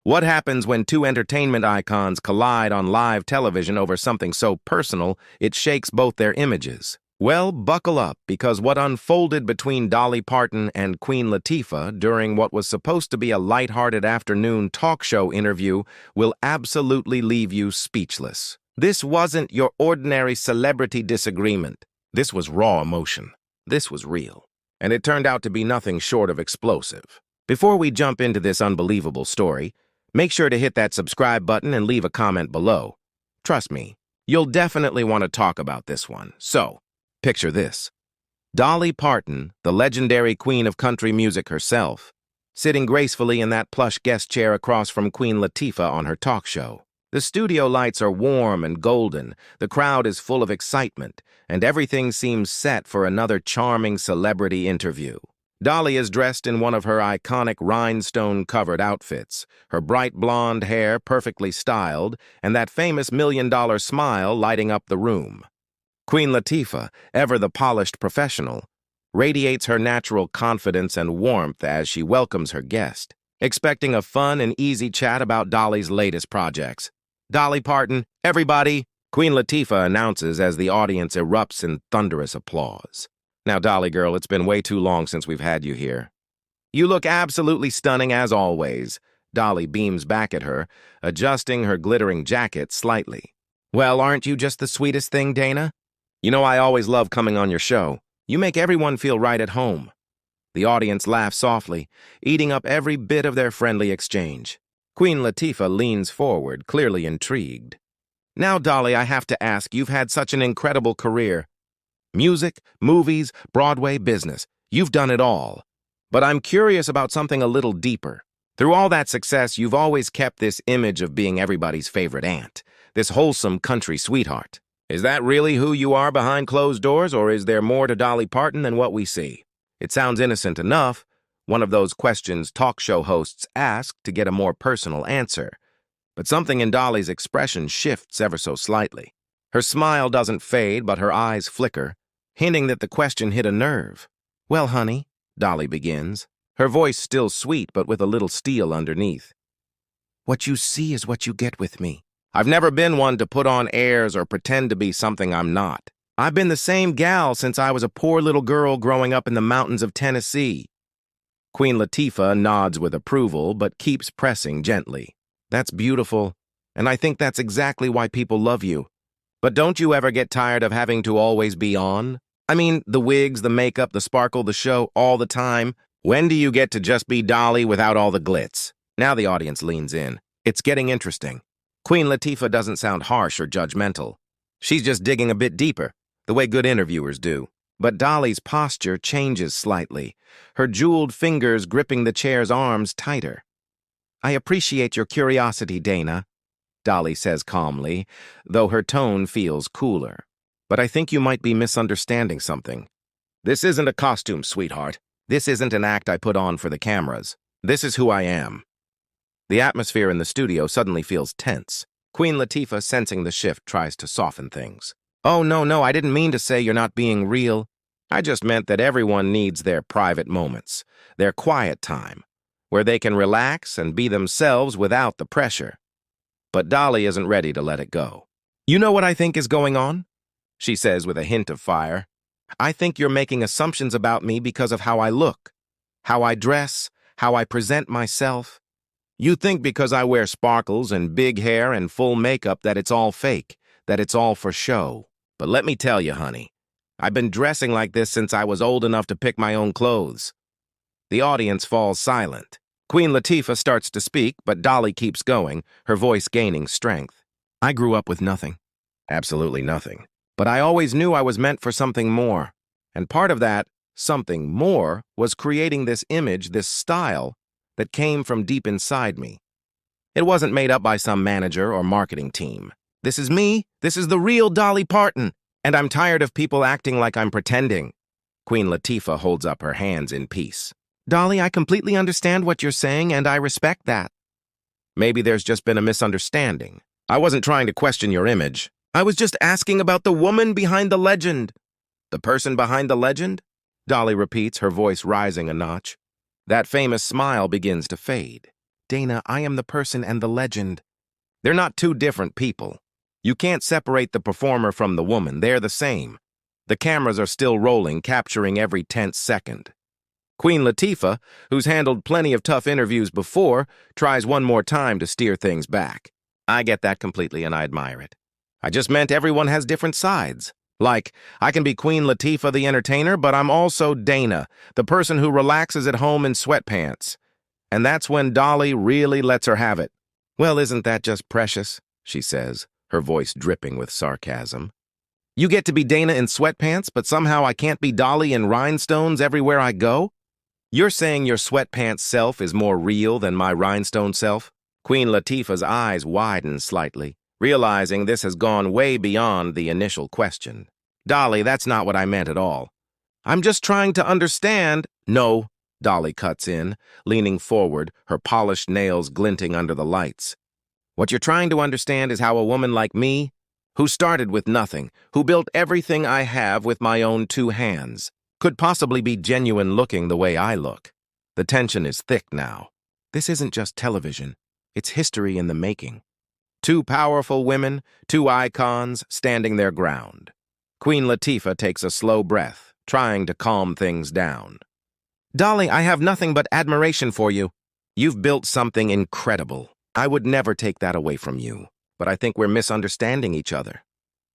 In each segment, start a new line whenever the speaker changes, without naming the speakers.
What happens when two entertainment icons collide on live television over something so personal it shakes both their images? Well, buckle up, because what unfolded between Dolly Parton and Queen Latifah during what was supposed to be a lighthearted afternoon talk show interview will absolutely leave you speechless. This wasn't your ordinary celebrity disagreement. This was raw emotion. This was real. And it turned out to be nothing short of explosive. Before we jump into this unbelievable story, make sure to hit that subscribe button and leave a comment below. Trust me, you'll definitely want to talk about this one. So, picture this. Dolly Parton, the legendary queen of country music herself, sitting gracefully in that plush guest chair across from Queen Latifah on her talk show. The studio lights are warm and golden, the crowd is full of excitement, and everything seems set for another charming celebrity interview. Dolly is dressed in one of her iconic rhinestone-covered outfits, her bright blonde hair perfectly styled, and that famous million-dollar smile lighting up the room. Queen Latifah, ever the polished professional, radiates her natural confidence and warmth as she welcomes her guest, expecting a fun and easy chat about Dolly's latest projects. "Dolly Parton, everybody," Queen Latifah announces as the audience erupts in thunderous applause. "Now, Dolly girl, it's been way too long since we've had you here." "You look absolutely stunning as always," Dolly beams back at her, adjusting her glittering jacket slightly. "Well, aren't you just the sweetest thing, Dana? You know I always love coming on your show. You make everyone feel right at home." The audience laughs softly, eating up every bit of their friendly exchange. Queen Latifah leans forward, clearly intrigued. "Now, Dolly, I have to ask, you've had such an incredible career. Music, movies, Broadway, business. You've done it all. But I'm curious about something a little deeper. Through all that success, you've always kept this image of being everybody's favorite aunt, this wholesome country sweetheart. Is that really who you are behind closed doors, or is there more to Dolly Parton than what we see?" It sounds innocent enough, one of those questions talk show hosts ask to get a more personal answer. But something in Dolly's expression shifts ever so slightly. Her smile doesn't fade, but her eyes flicker, hinting that the question hit a nerve. "Well, honey," Dolly begins, her voice still sweet but with a little steel underneath. "What you see is what you get with me. I've never been one to put on airs or pretend to be something I'm not. I've been the same gal since I was a poor little girl growing up in the mountains of Tennessee." Queen Latifah nods with approval but keeps pressing gently. "That's beautiful, and I think that's exactly why people love you. But don't you ever get tired of having to always be on? I mean, the wigs, the makeup, the sparkle, the show, all the time. When do you get to just be Dolly without all the glitz?" Now the audience leans in. It's getting interesting. Queen Latifah doesn't sound harsh or judgmental. She's just digging a bit deeper, the way good interviewers do. But Dolly's posture changes slightly, her jeweled fingers gripping the chair's arms tighter. "I appreciate your curiosity, Dana," Dolly says calmly, though her tone feels cooler. "But I think you might be misunderstanding something. This isn't a costume, sweetheart. This isn't an act I put on for the cameras. This is who I am." The atmosphere in the studio suddenly feels tense. Queen Latifah, sensing the shift, tries to soften things. "Oh, no, I didn't mean to say you're not being real. I just meant that everyone needs their private moments, their quiet time, where they can relax and be themselves without the pressure." But Dolly isn't ready to let it go. "You know what I think is going on?" she says with a hint of fire. "I think you're making assumptions about me because of how I look, how I dress, how I present myself. You think because I wear sparkles and big hair and full makeup that it's all fake, that it's all for show. But let me tell you, honey, I've been dressing like this since I was old enough to pick my own clothes." The audience falls silent. Queen Latifah starts to speak, but Dolly keeps going, her voice gaining strength. "I grew up with nothing. Absolutely nothing. But I always knew I was meant for something more. And part of that something more was creating this image, this style, that came from deep inside me. It wasn't made up by some manager or marketing team. This is me. This is the real Dolly Parton. And I'm tired of people acting like I'm pretending." Queen Latifah holds up her hands in peace. "Dolly, I completely understand what you're saying, and I respect that." "Maybe there's just been a misunderstanding. I wasn't trying to question your image. I was just asking about the woman behind the legend." "The person behind the legend?" Dolly repeats, her voice rising a notch. That famous smile begins to fade. Dana, I am the person and the legend. They're not two different people. You can't separate the performer from the woman. They're the same. The cameras are still rolling, capturing every tense second. Queen Latifah, who's handled plenty of tough interviews before, tries one more time to steer things back. I get that completely and I admire it. I just meant everyone has different sides. Like, I can be Queen Latifah the entertainer, but I'm also Dana, the person who relaxes at home in sweatpants. And that's when Dolly really lets her have it. Well, isn't that just precious? She says, her voice dripping with sarcasm. You get to be Dana in sweatpants, but somehow I can't be Dolly in rhinestones everywhere I go? You're saying your sweatpants self is more real than my rhinestone self? Queen Latifah's eyes widen slightly, realizing this has gone way beyond the initial question. Dolly, that's not what I meant at all. I'm just trying to understand. No, Dolly cuts in, leaning forward, her polished nails glinting under the lights. What you're trying to understand is how a woman like me, who started with nothing, who built everything I have with my own 2 hands, could possibly be genuine looking the way I look. The tension is thick now. This isn't just television. It's history in the making. 2 powerful women, 2 icons standing their ground. Queen Latifah takes a slow breath, trying to calm things down. Dolly, I have nothing but admiration for you. You've built something incredible. I would never take that away from you, but I think we're misunderstanding each other.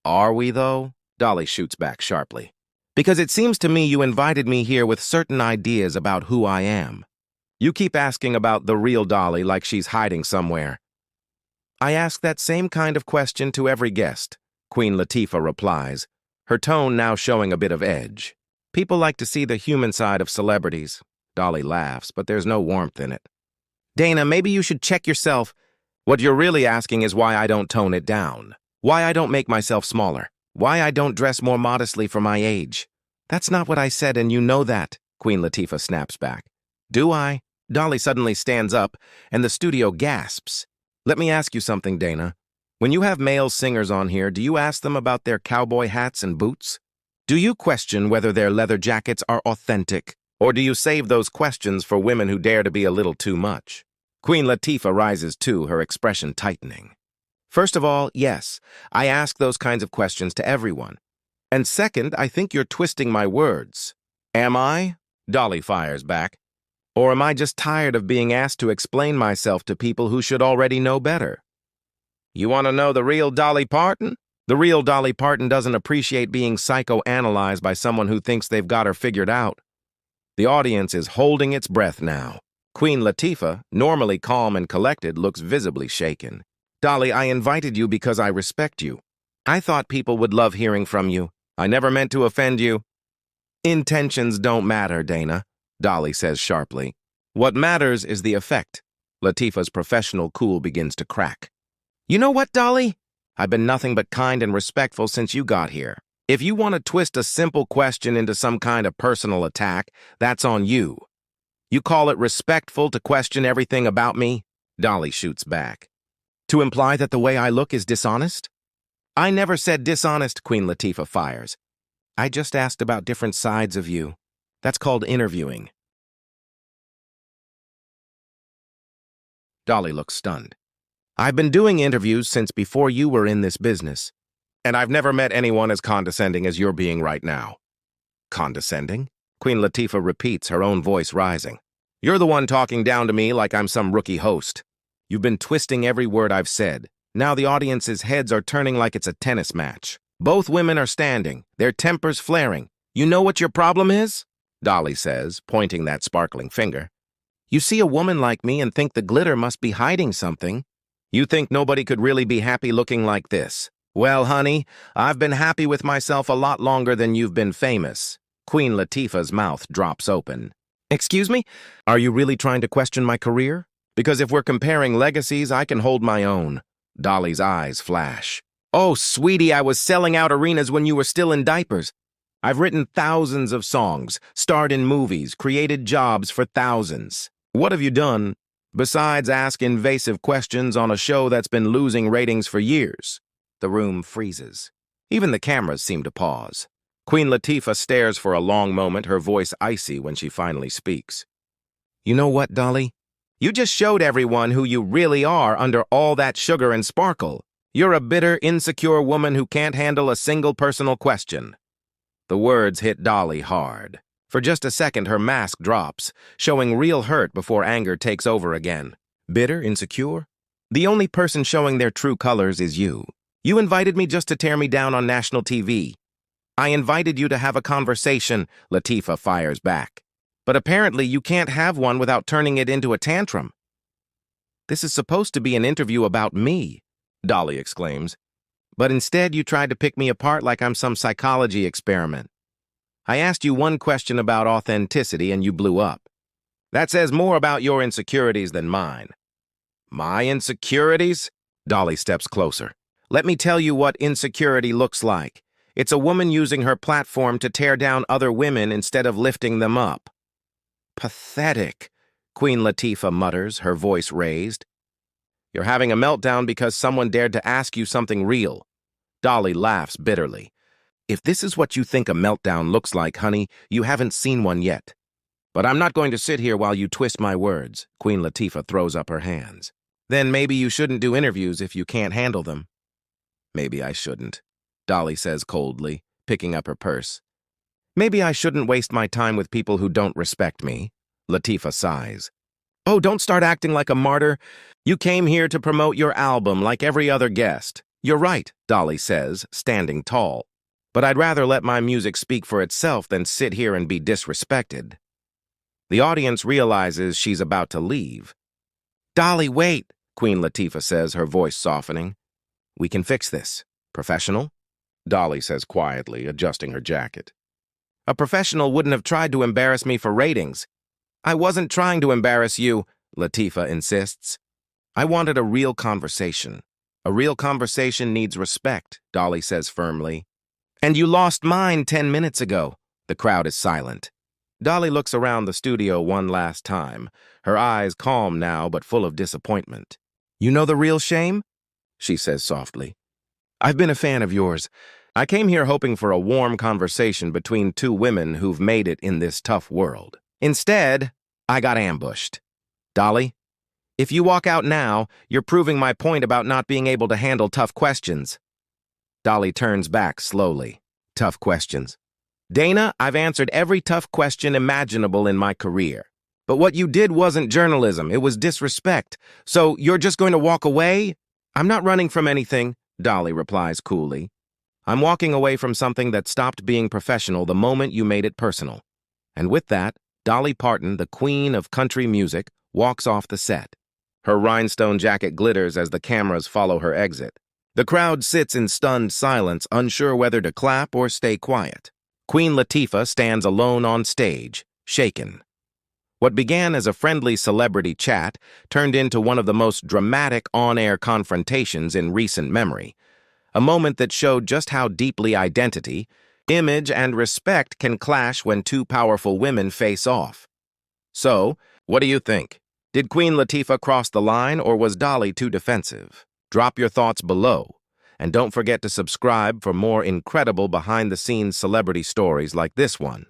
Are we, though? Dolly shoots back sharply. Because it seems to me you invited me here with certain ideas about who I am. You keep asking about the real Dolly like she's hiding somewhere. I ask that same kind of question to every guest, Queen Latifah replies, her tone now showing a bit of edge. People like to see the human side of celebrities. Dolly laughs, but there's no warmth in it. Dana, maybe you should check yourself. What you're really asking is why I don't tone it down. Why I don't make myself smaller. Why I don't dress more modestly for my age. That's not what I said, and you know that, Queen Latifah snaps back. Do I? Dolly suddenly stands up, and the studio gasps. Let me ask you something, Dana. When you have male singers on here, do you ask them about their cowboy hats and boots? Do you question whether their leather jackets are authentic? Or do you save those questions for women who dare to be a little too much? Queen Latifah rises too, her expression tightening. First of all, yes, I ask those kinds of questions to everyone. And second, I think you're twisting my words. Am I? Dolly fires back. Or am I just tired of being asked to explain myself to people who should already know better? You want to know the real Dolly Parton? The real Dolly Parton doesn't appreciate being psychoanalyzed by someone who thinks they've got her figured out. The audience is holding its breath now. Queen Latifah, normally calm and collected, looks visibly shaken. Dolly, I invited you because I respect you. I thought people would love hearing from you. I never meant to offend you. Intentions don't matter, Dana, Dolly says sharply. What matters is the effect. Latifah's professional cool begins to crack. You know what, Dolly? I've been nothing but kind and respectful since you got here. If you want to twist a simple question into some kind of personal attack, that's on you. You call it respectful to question everything about me? Dolly shoots back. To imply that the way I look is dishonest? I never said dishonest, Queen Latifah fires. I just asked about different sides of you. That's called interviewing. Dolly looks stunned. I've been doing interviews since before you were in this business, and I've never met anyone as condescending as you're being right now. Condescending? Queen Latifah repeats, her own voice rising. You're the one talking down to me like I'm some rookie host. You've been twisting every word I've said. Now the audience's heads are turning like it's a tennis match. Both women are standing, their tempers flaring. You know what your problem is? Dolly says, pointing that sparkling finger. You see a woman like me and think the glitter must be hiding something. You think nobody could really be happy looking like this. Well, honey, I've been happy with myself a lot longer than you've been famous. Queen Latifah's mouth drops open. Excuse me? Are you really trying to question my career? Because if we're comparing legacies, I can hold my own. Dolly's eyes flash. Oh, sweetie, I was selling out arenas when you were still in diapers. I've written thousands of songs, starred in movies, created jobs for thousands. What have you done besides ask invasive questions on a show that's been losing ratings for years? The room freezes. Even the cameras seem to pause. Queen Latifah stares for a long moment, her voice icy when she finally speaks. You know what, Dolly? You just showed everyone who you really are under all that sugar and sparkle. You're a bitter, insecure woman who can't handle a single personal question." The words hit Dolly hard. For just a second, her mask drops, showing real hurt before anger takes over again. Bitter, insecure? The only person showing their true colors is you. You invited me just to tear me down on national TV. I invited you to have a conversation, Latifah fires back. But apparently you can't have one without turning it into a tantrum. This is supposed to be an interview about me, Dolly exclaims. But instead you tried to pick me apart like I'm some psychology experiment. I asked you one question about authenticity and you blew up. That says more about your insecurities than mine. My insecurities? Dolly steps closer. Let me tell you what insecurity looks like. It's a woman using her platform to tear down other women instead of lifting them up. Pathetic, Queen Latifah mutters, her voice raised. You're having a meltdown because someone dared to ask you something real. Dolly laughs bitterly. If this is what you think a meltdown looks like, honey, you haven't seen one yet. But I'm not going to sit here while you twist my words. Queen Latifah throws up her hands. Then maybe you shouldn't do interviews if you can't handle them. Maybe I shouldn't, Dolly says coldly, picking up her purse. Maybe I shouldn't waste my time with people who don't respect me. Latifah sighs. Oh, don't start acting like a martyr. You came here to promote your album like every other guest. You're right, Dolly says, standing tall. But I'd rather let my music speak for itself than sit here and be disrespected. The audience realizes she's about to leave. Dolly, wait, Queen Latifah says, her voice softening. We can fix this. Professional? Dolly says quietly, adjusting her jacket. A professional wouldn't have tried to embarrass me for ratings. I wasn't trying to embarrass you, Latifah insists. I wanted a real conversation. A real conversation needs respect, Dolly says firmly. And you lost mine 10 minutes ago. The crowd is silent. Dolly looks around the studio one last time, her eyes calm now but full of disappointment. You know the real shame? She says softly. I've been a fan of yours. I came here hoping for a warm conversation between two women who've made it in this tough world. Instead, I got ambushed. Dolly, if you walk out now, you're proving my point about not being able to handle tough questions. Dolly turns back slowly. Tough questions. Dana, I've answered every tough question imaginable in my career. But what you did wasn't journalism, it was disrespect. So you're just going to walk away? I'm not running from anything, Dolly replies coolly. I'm walking away from something that stopped being professional the moment you made it personal. And with that, Dolly Parton, the queen of country music, walks off the set. Her rhinestone jacket glitters as the cameras follow her exit. The crowd sits in stunned silence, unsure whether to clap or stay quiet. Queen Latifah stands alone on stage, shaken. What began as a friendly celebrity chat turned into one of the most dramatic on-air confrontations in recent memory. A moment that showed just how deeply identity, image, and respect can clash when two powerful women face off. So, what do you think? Did Queen Latifah cross the line or was Dolly too defensive? Drop your thoughts below. And don't forget to subscribe for more incredible behind-the-scenes celebrity stories like this one.